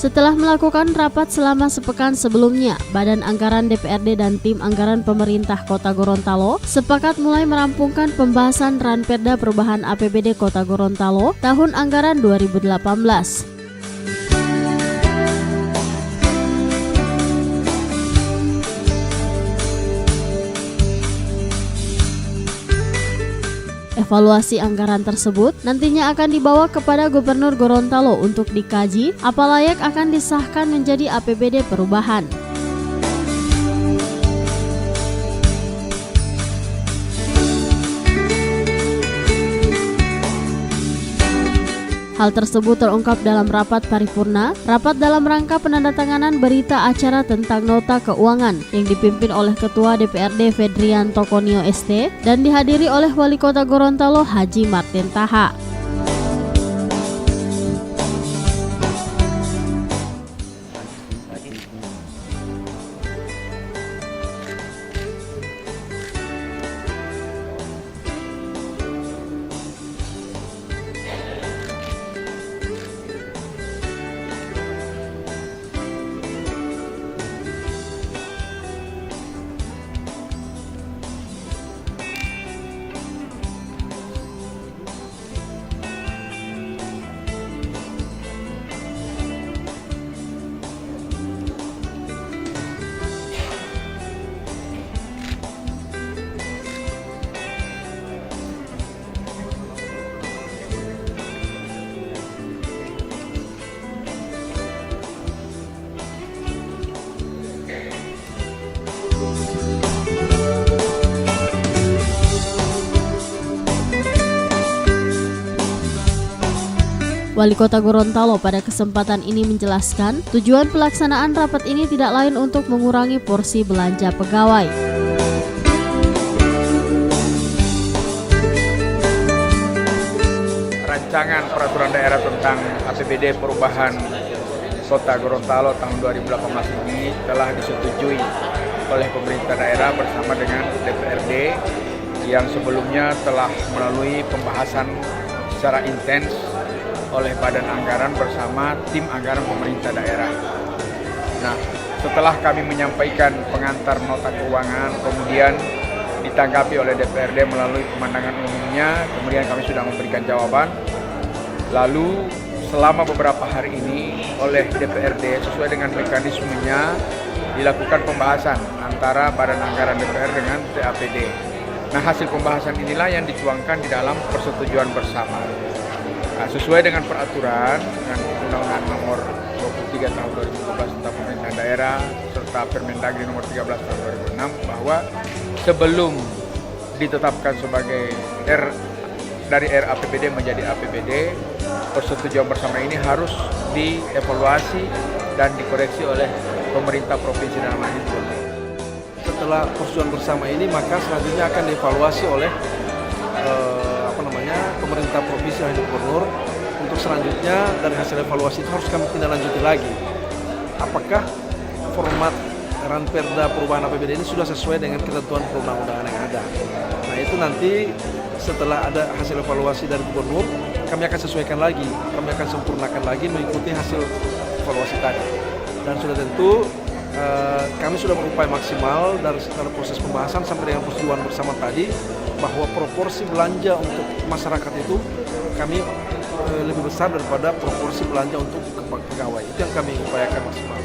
Setelah melakukan rapat selama sepekan sebelumnya, Badan Anggaran DPRD dan tim anggaran pemerintah Kota Gorontalo sepakat mulai merampungkan pembahasan Ranperda Perubahan APBD Kota Gorontalo tahun anggaran 2018. Evaluasi anggaran tersebut nantinya akan dibawa kepada Gubernur Gorontalo untuk dikaji apa layak akan disahkan menjadi APBD perubahan. Hal tersebut terungkap dalam rapat paripurna, rapat dalam rangka penandatanganan berita acara tentang nota keuangan yang dipimpin oleh Ketua DPRD Fedrianto Konio ST dan dihadiri oleh Wali Kota Gorontalo Haji Martin Taha. Wali Kota Gorontalo pada kesempatan ini menjelaskan, tujuan pelaksanaan rapat ini tidak lain untuk mengurangi porsi belanja pegawai. Rancangan peraturan daerah tentang APBD perubahan Kota Gorontalo tahun 2018 ini telah disetujui oleh pemerintah daerah bersama dengan DPRD yang sebelumnya telah melalui pembahasan secara intens oleh Badan Anggaran bersama tim anggaran pemerintah daerah. Nah, setelah kami menyampaikan pengantar nota keuangan, kemudian ditanggapi oleh DPRD melalui pemandangan umumnya, kemudian kami sudah memberikan jawaban. Lalu selama beberapa hari ini oleh DPRD sesuai dengan mekanismenya dilakukan pembahasan antara Badan Anggaran DPR dengan TAPD. Nah, hasil pembahasan inilah yang dituangkan di dalam persetujuan bersama. Nah, sesuai dengan peraturan dengan Undang-Undang Nomor 23 Tahun 2012 tentang Pemerintahan Daerah serta Permendagri Nomor 13 Tahun 2006 bahwa sebelum ditetapkan sebagai dari RAPBD menjadi APBD, persetujuan bersama ini harus dievaluasi dan dikoreksi oleh pemerintah provinsi dalam hal ini. Setelah persetujuan bersama ini, maka selanjutnya akan dievaluasi oleh pemerintah provinsi dan gubernur. Untuk selanjutnya dari hasil evaluasi itu harus kami tindak lanjuti lagi. Apakah format Ranperda perubahan APBD ini sudah sesuai dengan ketentuan perundang-undangan yang ada. Nah, itu nanti setelah ada hasil evaluasi dari gubernur, kami akan sesuaikan lagi, kami akan sempurnakan lagi mengikuti hasil evaluasi tadi. Dan sudah tentu kami sudah berupaya maksimal dari proses pembahasan sampai dengan persetujuan bersama tadi bahwa proporsi belanja untuk masyarakat itu kami lebih besar daripada proporsi belanja untuk pegawai. Itu yang kami upayakan maksimal.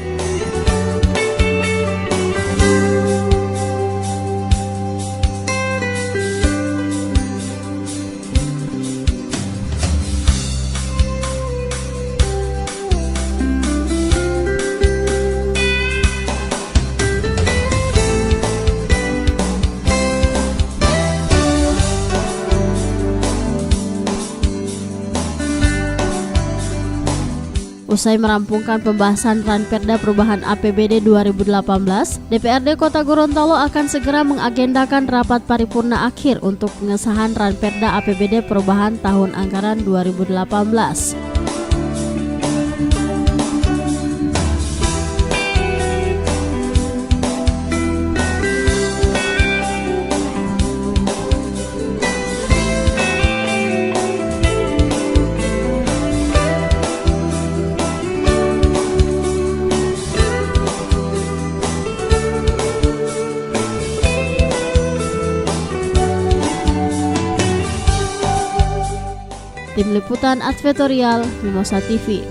Usai merampungkan pembahasan Ranperda Perubahan APBD 2018, DPRD Kota Gorontalo akan segera mengagendakan rapat paripurna akhir untuk pengesahan Ranperda APBD Perubahan tahun anggaran 2018. Tim Liputan Advertorial Mimosa TV.